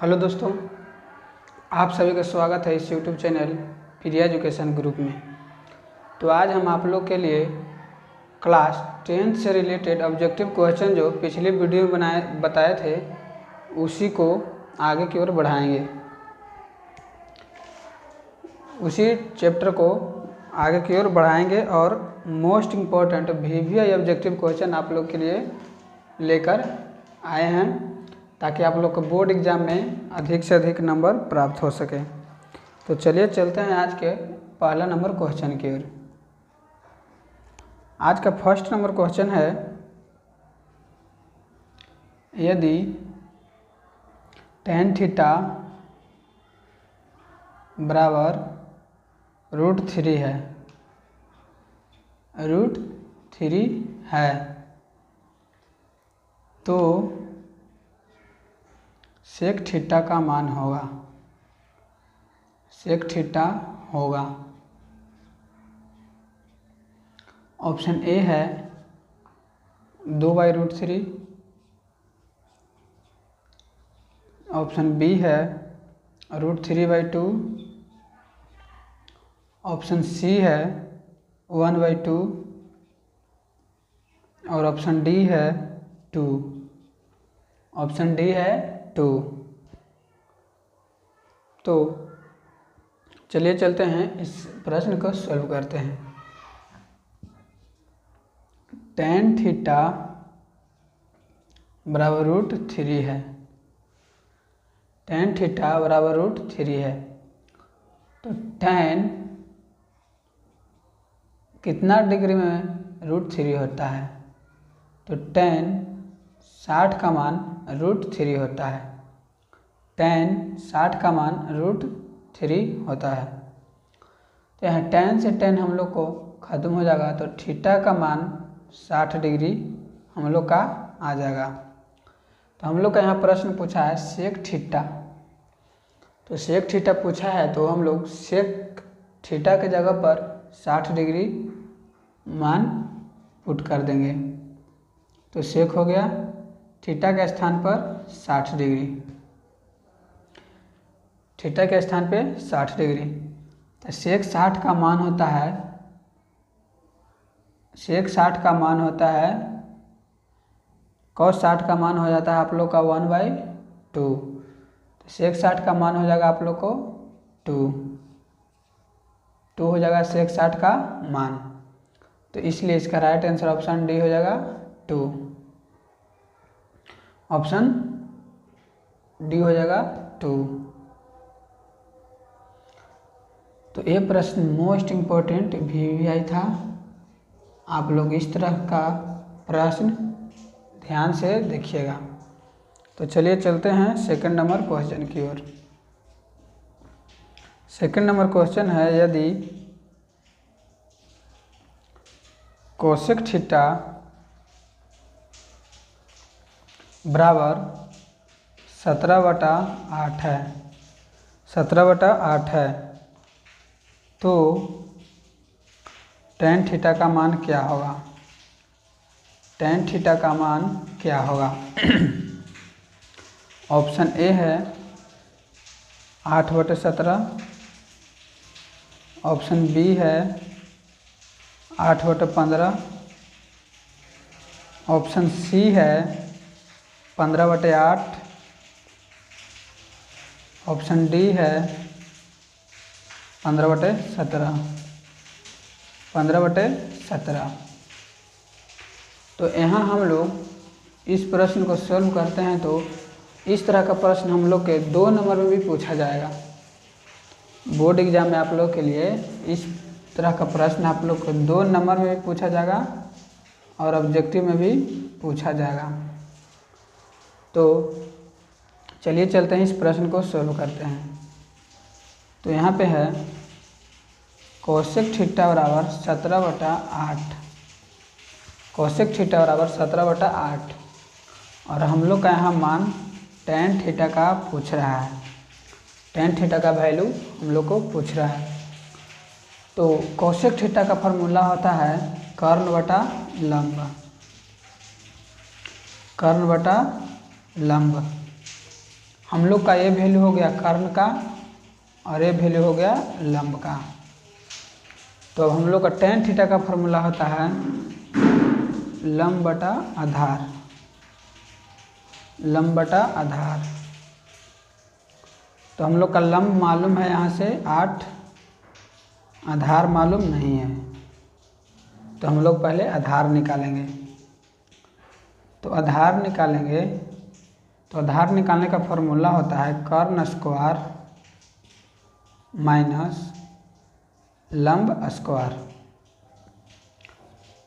Hello दोस्तों, आप सभी का स्वागत है इस यूट्यूब चैनल प्रिया एजुकेशन ग्रुप में। तो आज हम आप लोग के लिए क्लास 10th से रिलेटेड ऑब्जेक्टिव क्वेश्चन जो पिछले वीडियो में बताए थे उसी को आगे की ओर बढ़ाएंगे। उसी चैप्टर को आगे की ओर बढ़ाएंगे और most important VVI objective question आप लोग के लिए लेकर आए हैं ताकि आप लोग को बोर्ड एग्ज़ाम में अधिक से अधिक नंबर प्राप्त हो सके। तो चलिए चलते हैं आज के पहला नंबर क्वेश्चन की ओर। आज का फर्स्ट नंबर क्वेश्चन है, यदि tan थीटा बराबर √3 है, √3 है तो sec थीटा का मान होगा, sec थीटा होगा। ऑप्शन ए है 2/√3, ऑप्शन बी है √3/2, ऑप्शन सी है 1/2 और ऑप्शन डी है 2। ऑप्शन डी है 2। तो चलिए चलते हैं इस प्रश्न को सॉल्व करते हैं। tan थीटा बराबर √3 है, tan थीटा बराबर √3 है तो tan कितना डिग्री में √3 होता है? तो tan 60 का मान √3 होता है। tan 60 का मान √3 होता है। तो यहाँ tan से tan हम लोग को ख़त्म हो जाएगा तो थीटा का मान 60 डिग्री हम लोग का आ जाएगा। तो हम लोग का यहाँ प्रश्न पूछा है sec थीटा, तो sec थीटा पूछा है तो हम लोग sec थीटा के जगह पर 60 डिग्री मान पुट कर देंगे। तो sec हो गया थीटा के स्थान पर 60 डिग्री, थीटा के स्थान पे 60 डिग्री। तो sec 60 का मान होता है, sec 60 का मान होता है, cos 60 का मान हो जाता है आप लोग का 1/2। तो sec 60 का मान हो जाएगा आप लोग को 2 हो जाएगा sec 60 का मान। तो इसलिए इसका राइट आंसर ऑप्शन डी हो जाएगा 2। ऑप्शन डी हो जाएगा 2। तो ये प्रश्न मोस्ट इम्पोर्टेंट VVI था। आप लोग इस तरह का प्रश्न ध्यान से देखिएगा। तो चलिए चलते हैं सेकंड नंबर क्वेश्चन की ओर। सेकंड नंबर क्वेश्चन है, यदि कोसेक थीटा बराबर 17/8 है, 17/8 है तो tan थीटा का मान क्या होगा? tan थीटा का मान क्या होगा? ऑप्शन ए है 8/17, ऑप्शन बी है 8/15, ऑप्शन सी है 15/8, ऑप्शन डी है 15/17, 15/17। तो यहाँ हम लोग इस प्रश्न को सॉल्व करते हैं तो इस तरह का प्रश्न हम लोग के 2 नंबर में भी पूछा जाएगा। बोर्ड एग्जाम में आप लोग के लिए इस तरह का प्रश्न आप लोग को 2 नंबर में भी पूछा जाएगा और ऑब्जेक्टिव में भी पूछा जाएगा। तो चलिए चलते हैं इस प्रश्न को सॉल्व करते हैं। तो यहाँ पे है कोसेक थीटा बराबर 17/8, कोसेक थीटा बराबर 17/8 और हम लोग का यहाँ मान tan थीटा का पूछ रहा है। tan थीटा का वैल्यू हम लोग को पूछ रहा है। तो कोसेक थीटा का फार्मूला होता है कर्ण बटा लंब, कर्ण बटा लंब। हम लोग का ये वैल्यू हो गया कर्ण का और ये वैल्यू हो गया लंब का। तो अब हम लोग का tan थीटा का फॉर्मूला होता है लंब बटा आधार, लंब बटा आधार। तो हम लोग का लंब मालूम है यहाँ से 8, आधार मालूम नहीं है, तो हम लोग पहले आधार निकालेंगे। तो आधार निकालेंगे, तो आधार निकालने का फॉर्मूला होता है कर्ण स्क्वायर माइनस लंब स्क्वायर।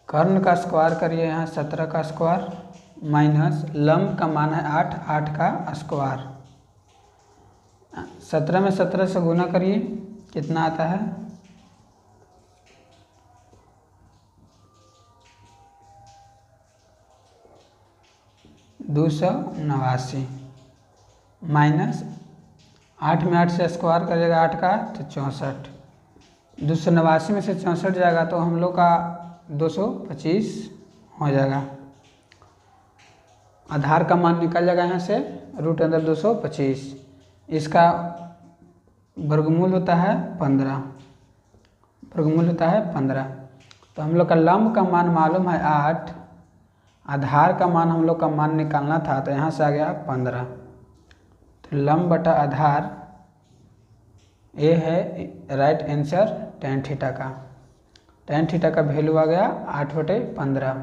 कर्ण का स्क्वायर करिए यहाँ 17 का स्क्वायर माइनस लंब का मान है 8, 8 का स्क्वायर। 17 में 17 से गुना करिए, कितना आता है 289 माइनस 8 में 8 से स्क्वायर करिएगा 8 का तो 64, 289 में से 64 जाएगा तो हम लोग का 225 हो जाएगा। आधार का मान निकल जाएगा यहाँ से रूट अंदर 225, इसका वर्गमूल होता है 15, वर्गमूल होता है 15। तो हम लोग का लंब का मान मालूम है 8, आधार का मान हम लोग का मान निकालना था तो यहाँ से आ गया 15। तो लंब बटा आधार ये है राइट आंसर tan थीटा का। tan थीटा का वैल्यू आ गया 8/15,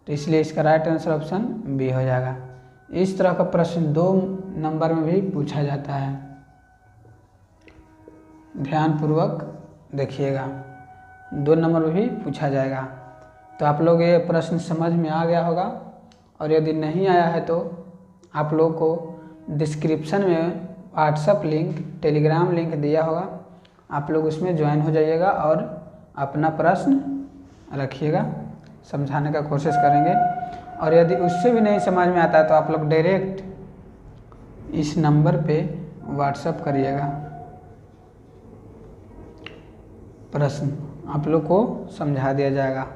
तो इसलिए इसका राइट आंसर ऑप्शन बी हो जाएगा। इस तरह का प्रश्न 2 नंबर में भी पूछा जाता है, ध्यानपूर्वक देखिएगा, 2 नंबर में भी पूछा जाएगा। तो आप लोग ये प्रश्न समझ में आ गया होगा, और यदि नहीं आया है तो आप लोग को डिस्क्रिप्शन में व्हाट्सएप लिंक, टेलीग्राम लिंक दिया होगा, आप लोग उसमें ज्वाइन हो जाइएगा और अपना प्रश्न रखिएगा, समझाने का कोशिश करेंगे। और यदि उससे भी नहीं समझ में आता है तो आप लोग डायरेक्ट इस नंबर पे व्हाट्सएप करिएगा, प्रश्न आप लोग को समझा दिया जाएगा।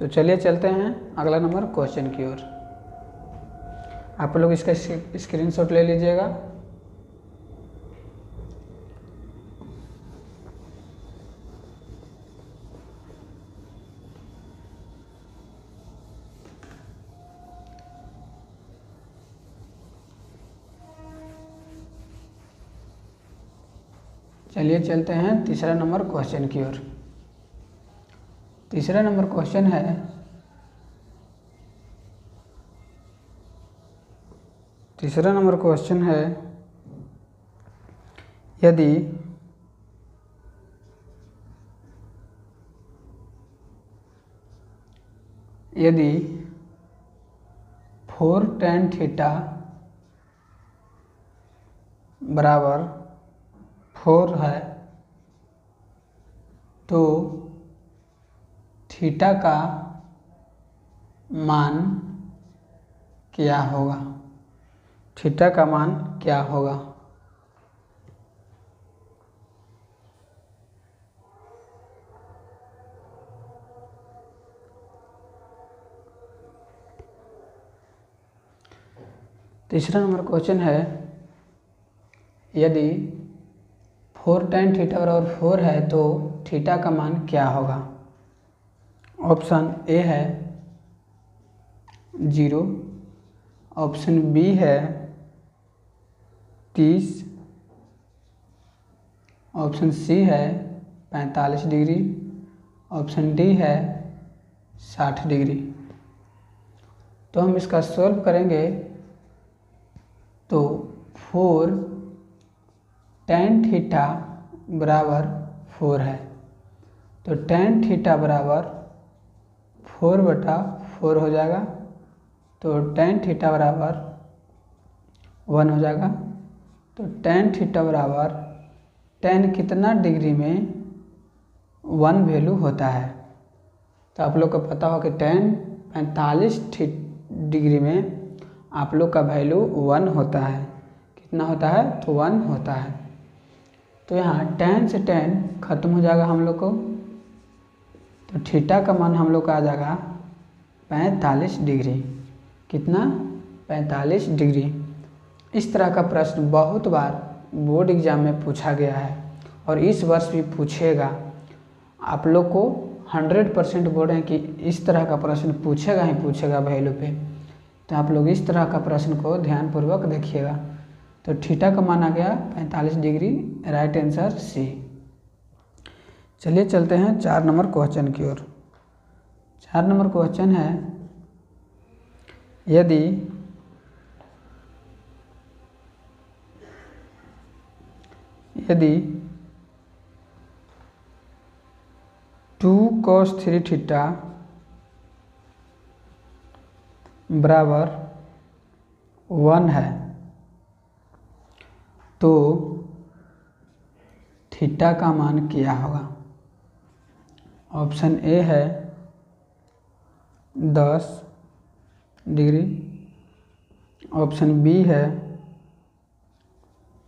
तो चलिए चलते हैं अगला नंबर क्वेश्चन की ओर। आप लोग इसका स्क्रीनशॉट ले लीजिएगा। चलिए चलते हैं तीसरा नंबर क्वेश्चन की ओर। तीसरा नंबर क्वेश्चन है यदि यदि 4 tan थीटा बराबर 4 है तो थीटा का मान क्या होगा, थीटा का मान क्या होगा। तीसरा नंबर क्वेश्चन है यदि 4 tan थीटा बराबर 4 है तो थीटा का मान क्या होगा। ऑप्शन ए है 0, ऑप्शन बी है 30, ऑप्शन सी है 45 डिग्री, ऑप्शन डी है 60 डिग्री। तो हम इसका सॉल्व करेंगे तो 4 tan थीटा बराबर 4 है, तो tan थीटा बराबर 4/4 हो जाएगा, तो tan थीटा बराबर 1 हो जाएगा। तो tan थीटा बराबर tan कितना डिग्री में 1 वैल्यू होता है। तो आप लोग को पता हो कि tan 45 डिग्री में आप लोग का वैल्यू 1 होता है, कितना होता है तो 1 होता है। तो यहाँ tan से tan खत्म हो जाएगा हम लोग को, तो थीटा का मान हम लोग का आ जाएगा 45 डिग्री, कितना 45 डिग्री। इस तरह का प्रश्न बहुत बार बोर्ड एग्जाम में पूछा गया है और इस वर्ष भी पूछेगा। आप लोग को 100% बोल रहे हैं कि इस तरह का प्रश्न पूछेगा ही पूछेगा वैल्यू पे। तो आप लोग इस तरह का प्रश्न को ध्यानपूर्वक देखिएगा। तो थीटा का मान आ गया 45 डिग्री, राइट आंसर सी। चलिए चलते हैं 4 नंबर क्वेश्चन की ओर। 4 नंबर क्वेश्चन है, यदि यदि 2 cos 3 थीटा बराबर 1 है तो थीटा का मान क्या होगा। ऑप्शन ए है 10 डिग्री, ऑप्शन बी है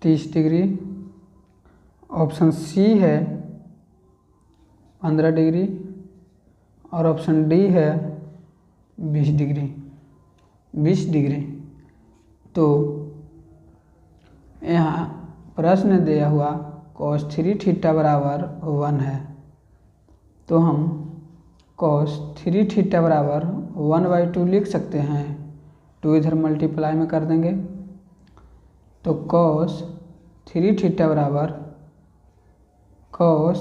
30 डिग्री, ऑप्शन सी है 15 डिग्री और ऑप्शन डी है 20 डिग्री। 20 डिग्री। तो यहाँ प्रश्न दिया हुआ cos 3 थीटा बराबर 1 है तो हम cos 3 थीटा बराबर 1/2 लिख सकते हैं। 2 इधर मल्टीप्लाई में कर देंगे तो cos 3 थीटा बराबर cos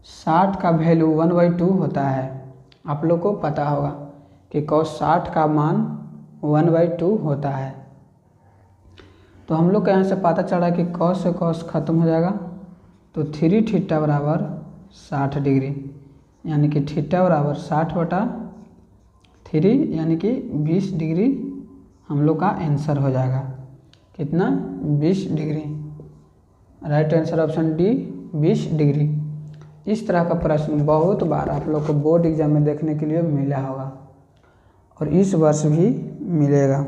60 का वैल्यू 1/2 होता है। आप लोग को पता होगा कि cos 60 का मान 1/2 होता है। तो हम लोग को यहाँ से पता चला कि cos से cos खत्म हो जाएगा तो 3 थीटा बराबर 60 डिग्री, यानी कि थीटा बराबर 60/3 यानी कि 20 डिग्री हम लोग का आंसर हो जाएगा। कितना? 20 degree. Right answer option D 20 degree. इस तरह का प्रश्न बहुत बार आप लोग को बोर्ड एग्जाम में देखने के लिए मिला होगा और इस वर्ष भी मिलेगा।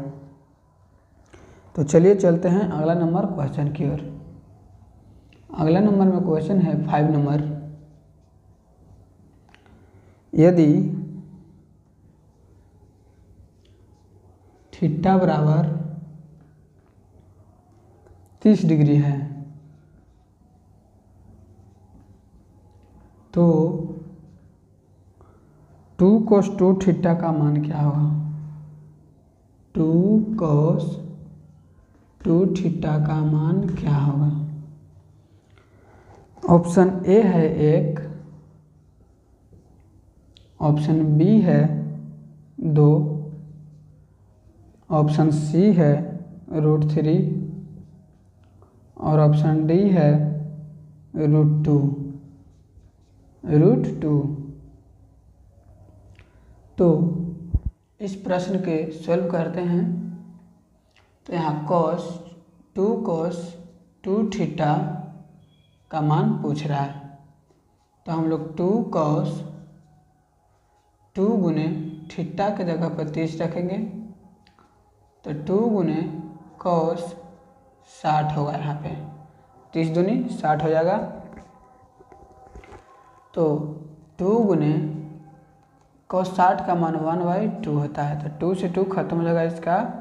तो चलिए चलते हैं अगला नंबर क्वेश्चन की ओर। अगला नंबर में क्वेश्चन है 5 नंबर, यदि थीटा बराबर 30 डिग्री है तो 2 cos 2 थीटा का मान क्या होगा। 2 cos 2 थीटा का मान क्या होगा। ऑप्शन ए है 1, ऑप्शन बी है 2, ऑप्शन सी है √3 और ऑप्शन डी है √2। तो इस प्रश्न के सॉल्व करते हैं। तो यहाँ2 cos 2 थीटा का मान पूछ रहा है तो हम लोग 2 cos 2 गुने थीटा के जगह पर 30 रखेंगे तो 2 गुने cos 60 होगा। यहाँ पे 30 दूनी 60 हो जाएगा तो 2 गुने cos 60 का मान 1/2 होता है तो 2 से 2 खत्म हो जाएगा, इसका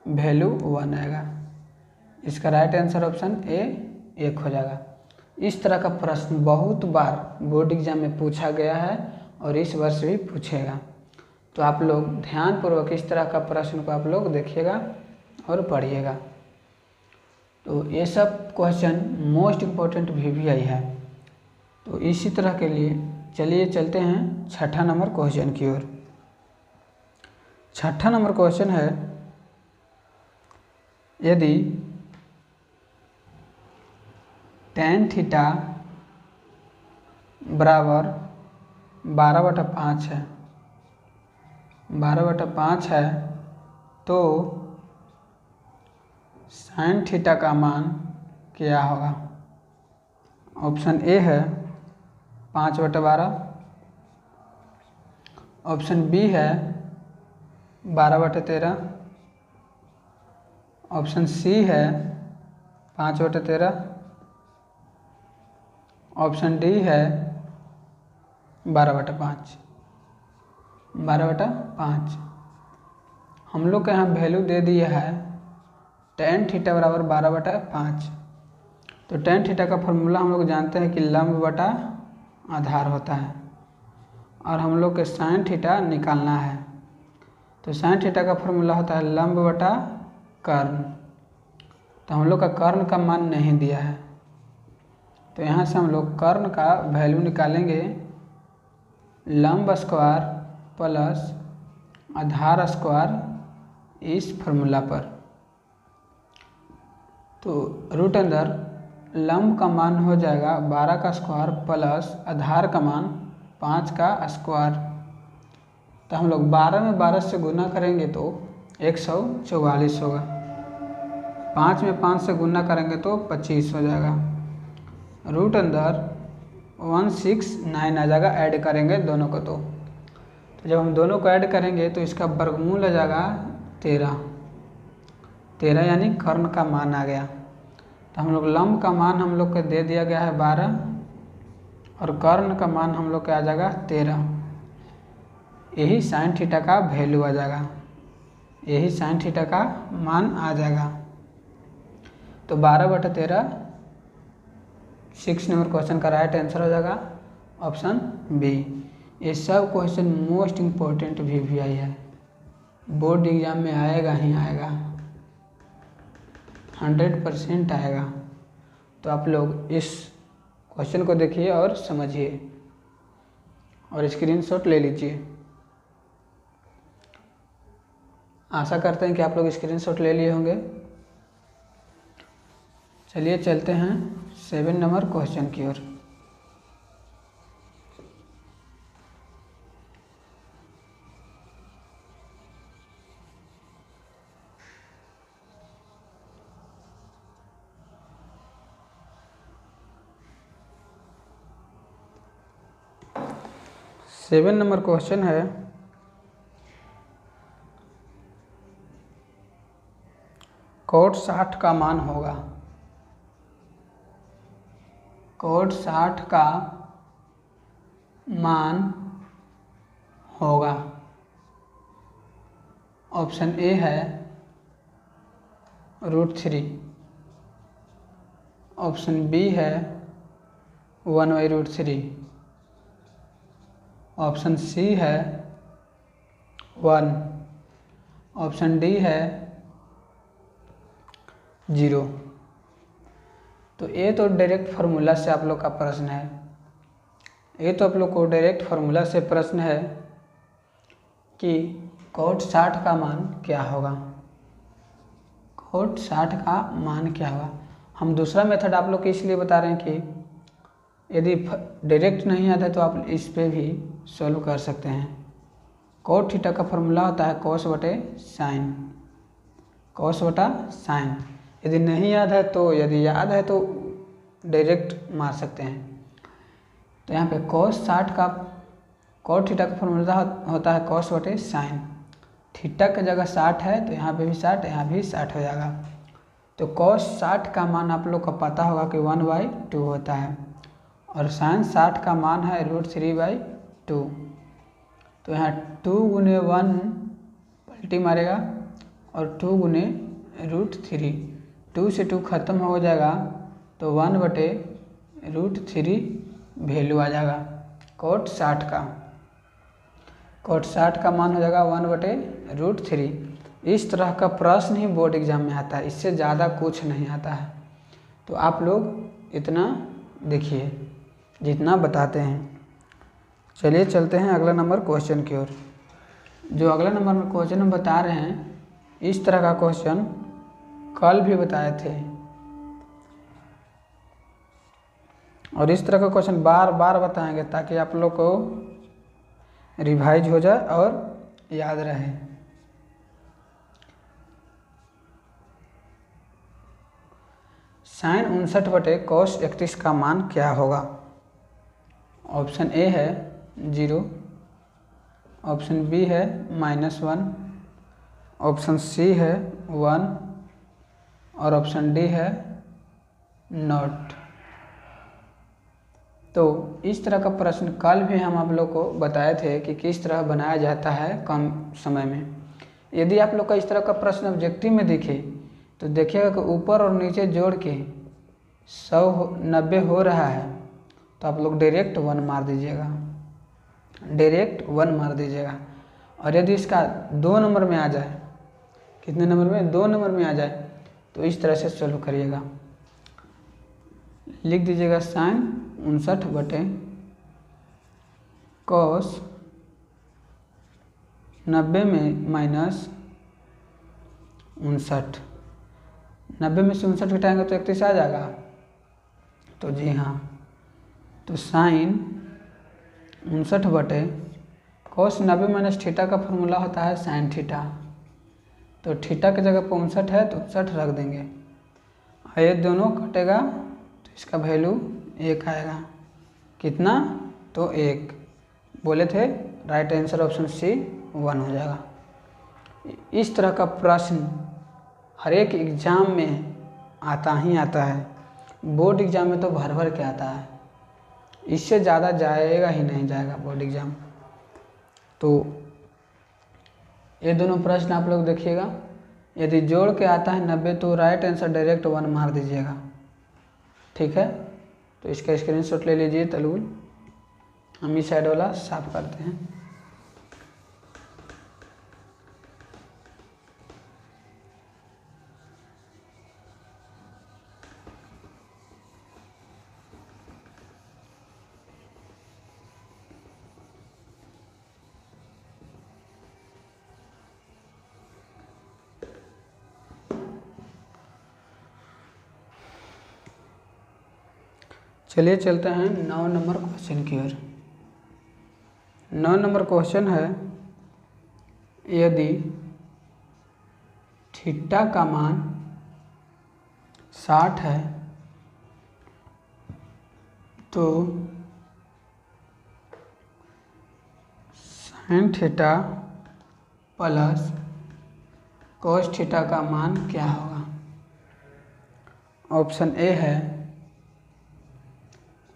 वैल्यू 1 आएगा। इसका राइट आंसर ऑप्शन ए 1 हो जाएगा। इस तरह का प्रश्न बहुत बार बोर्ड एग्जाम में पूछा गया है और इस वर्ष भी पूछेगा। तो आप लोग ध्यानपूर्वक इस तरह का प्रश्न को आप लोग देखिएगा और पढ़िएगा। तो ये सब क्वेश्चन मोस्ट इम्पोर्टेंट VVI है। तो इसी तरह के लिए चलिए चलते हैं 6ठा नंबर क्वेश्चन की ओर। 6ठा नंबर क्वेश्चन है, यदि tan थीटा बराबर 12/5 है, 12/5 है तो sin थीटा का मान क्या होगा। ऑप्शन ए है 5/12, ऑप्शन बी है 12/13, ऑप्शन सी है 5/13, ऑप्शन डी है 12/5। 12/5 हम लोग के यहाँ वैल्यू दे दिया है tan थीटा बराबर 12/5। तो tan थीटा का फॉर्मूला हम लोग जानते हैं कि लंब बटा आधार होता है, और हम लोग के sin थीटा निकालना है। तो sin थीटा का फॉर्मूला होता है लंब बटा कर्ण। तो हम लोग का कर्ण का मान नहीं दिया है, तो यहाँ से हम लोग कर्ण का वैल्यू निकालेंगे, लंब स्क्वायर प्लस आधार स्क्वायर इस फॉर्मूला पर। तो रूट अंदर लंब का मान हो जाएगा 12 का स्क्वायर प्लस आधार का मान 5 का स्क्वायर। तो हम लोग 12 में 12 से गुना करेंगे तो 144 होगा, 5 में 5 से गुना करेंगे तो 25 हो जाएगा। रूट अंदर 169 आ जाएगा, ऐड करेंगे दोनों को। तो जब हम दोनों को ऐड करेंगे तो इसका वर्गमूल आ जाएगा 13 यानी कर्ण का मान आ गया। तो हम लोग लंब का मान हम लोग को दे दिया गया है 12 और कर्ण का मान हम लोग का आ जाएगा 13। यही sin थीटा का वैल्यू आ जाएगा, यही sin थीटा का मान आ जाएगा। तो 12/13 6 नंबर क्वेश्चन का राइट आंसर हो जाएगा ऑप्शन बी। ये सब क्वेश्चन मोस्ट इम्पोर्टेंट भी आई है, बोर्ड एग्जाम में आएगा ही आएगा, 100% आएगा। तो आप लोग इस क्वेश्चन को देखिए और समझिए और स्क्रीनशॉट ले लीजिए। आशा करते हैं कि आप लोग स्क्रीनशॉट ले लिए होंगे। चलिए चलते हैं 7 नंबर क्वेश्चन की ओर। सेवन नंबर क्वेश्चन है, कोट 60 का मान होगा, कोट 60 का मान होगा। ऑप्शन ए है √3, ऑप्शन बी है 1/√3, ऑप्शन सी है 1, ऑप्शन डी है 0। तो ये तो डायरेक्ट फार्मूला से आप लोग का प्रश्न है, ये तो आप लोग को डायरेक्ट फार्मूला से प्रश्न है कि कोट 60 का मान क्या होगा, कोट 60 का मान क्या होगा। हम दूसरा मेथड आप लोग को इसलिए बता रहे हैं कि यदि डायरेक्ट नहीं आता है तो आप इस पे भी सॉल्व कर सकते हैं। कोट थीटा का फॉर्मूला होता है कोस बटे साइन, कोस बटा साइन। यदि नहीं याद है तो, यदि याद है तो डायरेक्ट मार सकते हैं। तो यहाँ पे कोस 60 का, कोट थीटा का फॉर्मूला होता है कोस बटे साइन। थीटा की जगह 60 है तो यहाँ पे भी 60, यहाँ भी 60 हो जाएगा। तो कोस 60 का मान आप लोग को पता होगा कि 1/2 होता है, और साइन 60 का मान है √3/2। तो यहाँ 2 गुने 1 पलटी मारेगा और 2 गुने √3, 2 से 2 खत्म हो जाएगा तो 1/√3 वैल्यू आ जाएगा कोट 60 का। कोट 60 का मान हो जाएगा 1/√3। इस तरह का प्रश्न ही बोर्ड एग्जाम में आता है, इससे ज़्यादा कुछ नहीं आता है। तो आप लोग इतना देखिए जितना बताते हैं। चलिए चलते हैं अगला नंबर क्वेश्चन की ओर। जो अगला नंबर में क्वेश्चन हम बता रहे हैं, इस तरह का क्वेश्चन कल भी बताए थे, और इस तरह का क्वेश्चन बार बार बताएंगे ताकि आप लोग को रिवाइज हो जाए और याद रहे। साइन 59/cos31 का मान क्या होगा। ऑप्शन ए है 0, ऑप्शन बी है -1, ऑप्शन सी है 1 और ऑप्शन डी है नॉट। तो इस तरह का प्रश्न कल भी हम आप लोग को बताए थे कि किस तरह बनाया जाता है कम समय में। यदि आप लोग का इस तरह का प्रश्न ऑब्जेक्टिव में दिखे तो देखिएगा कि ऊपर और नीचे जोड़ के 90 हो रहा है, तो आप लोग डायरेक्ट 1 मार दीजिएगा, डायरेक्ट 1 मार दीजिएगा। और यदि इसका 2 नंबर में आ जाए, कितने नंबर में, 2 नंबर में आ जाए, तो इस तरह से सॉल्व करिएगा। लिख दीजिएगा sin 59/cos 90 में माइनस 59, 90 में से 59 घटाएंगे तो 31 आ जाएगा। तो जी हाँ, तो sin 59/cos 90 माइनस थीटा का फॉर्मूला होता है sin थीटा। तो थीटा की जगह पर 59 है तो 59 रख देंगे, और ये दोनों कटेगा तो इसका वैल्यू 1 आएगा। कितना, तो 1 बोले थे, राइट आंसर ऑप्शन सी 1 हो जाएगा। इस तरह का प्रश्न हर एक एग्ज़ाम में आता ही आता है, बोर्ड एग्ज़ाम में तो भर भर के आता है, इससे ज़्यादा जाएगा ही नहीं जाएगा बोर्ड एग्ज़ाम। तो ये दोनों प्रश्न आप लोग देखिएगा, यदि जोड़ के आता है 90 तो राइट आंसर डायरेक्ट 1 मार दीजिएगा, ठीक है। तो इसका स्क्रीनशॉट ले लीजिए तलुल, हम इस साइड वाला साफ करते हैं। चलिए चलते हैं 9 नंबर क्वेश्चन की ओर। 9 नंबर क्वेश्चन है, यदि थीटा का मान 60 है तो sin theta plus cos theta का मान क्या होगा। ऑप्शन ए है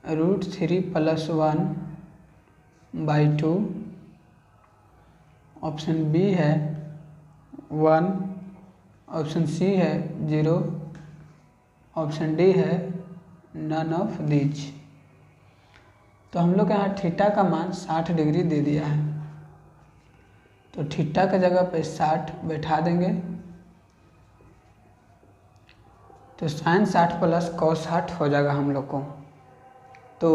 √3 + 1/2, ऑप्शन बी है 1, ऑप्शन सी है 0, ऑप्शन डी है नन ऑफ दीज। तो हम लोग यहाँ थीटा का मान 60 डिग्री दे दिया है, तो थीटा की जगह पे 60 बैठा देंगे, तो sin 60 + cos 60 हो जाएगा हम लोग को। तो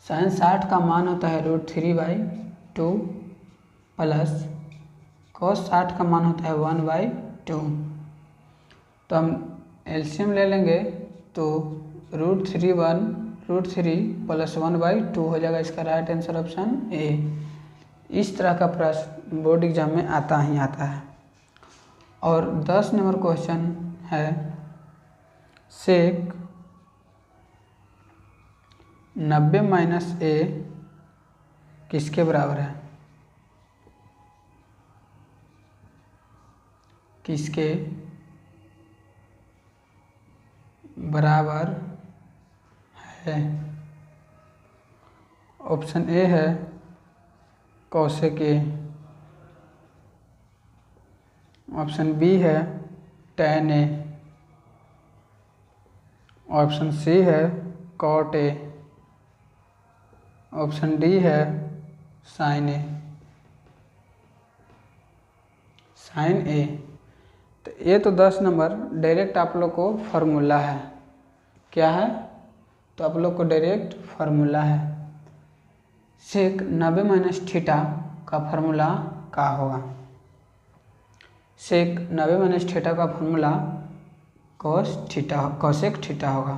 sin 60 का मान होता है √3/2 प्लस cos 60 का मान होता है 1/2। तो हम एलसीएम ले लेंगे, तो √3 + 1/2 हो जाएगा। इसका राइट आंसर ऑप्शन ए। इस तरह का प्रश्न बोर्ड एग्जाम में आता ही आता है। और 10 नंबर क्वेश्चन है, सेक 90 - a किसके बराबर है, किसके बराबर है। ऑप्शन ए है कोसेक ए, ऑप्शन बी है tan a, ऑप्शन सी है cot a, ऑप्शन डी है sin a। sin a, तो ये तो 10 नंबर डायरेक्ट आप लोग को फार्मूला है, क्या है, तो आप लोग को डायरेक्ट फार्मूला है। सेक 90 - थीटा का फार्मूला क्या होगा। सेक 90 - थीटा का फार्मूला कोसेक थीटा होगा,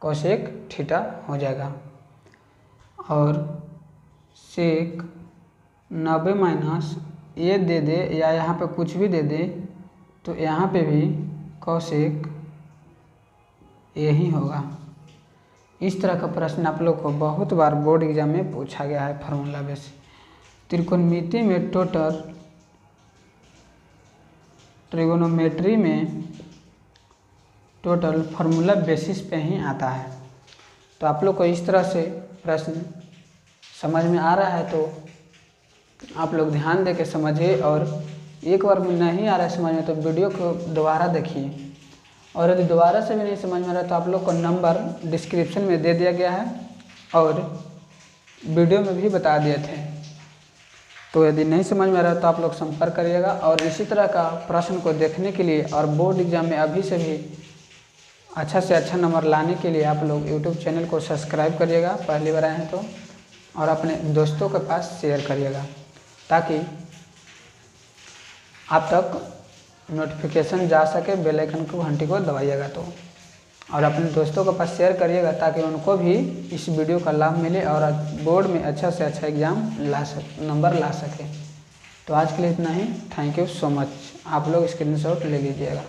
कोसेक थीटा हो जाएगा। और सेक 90 - ए दे दे या यहाँ पे कुछ भी दे दे, तो यहाँ पे भी कोसेक ए ही होगा। इस तरह का प्रश्न आप लोग को बहुत बार बोर्ड एग्जाम में पूछा गया है फार्मूला बेस। त्रिकोणमिति में टोटल, ट्रिगोनोमेट्री में टोटल फार्मूला बेसिस पे ही आता है। तो आप लोग को इस तरह से प्रश्न समझ में आ रहा है, तो आप लोग ध्यान दे के समझिए और एक बार में नहीं आ रहा है समझ में तो वीडियो को दोबारा देखिए, और यदि दोबारा से भी नहीं समझ में आ रहा है तो आप लोग को नंबर डिस्क्रिप्शन में दे दिया गया है और वीडियो में भी बता दिए थे। तो यदि नहीं समझ में आ रहा है तो आप लोग संपर्क करिएगा। और इसी तरह का प्रश्न को देखने के लिए और बोर्ड एग्जाम में अभी से भी अच्छा से अच्छा नंबर लाने के लिए आप लोग यूट्यूब चैनल को सब्सक्राइब करिएगा, पहली बार आए हैं तो, और अपने दोस्तों के पास शेयर करिएगा ताकि आप तक नोटिफिकेशन जा सके, बेल आइकन को घंटी को दबाइएगा तो, और अपने दोस्तों के पास शेयर करिएगा ताकि उनको भी इस वीडियो का लाभ मिले और बोर्ड में अच्छा से अच्छा एग्ज़ाम नंबर ला सके। तो आज के लिए इतना ही। Thank you so much. आप लोग स्क्रीनशॉट ले लीजिएगा।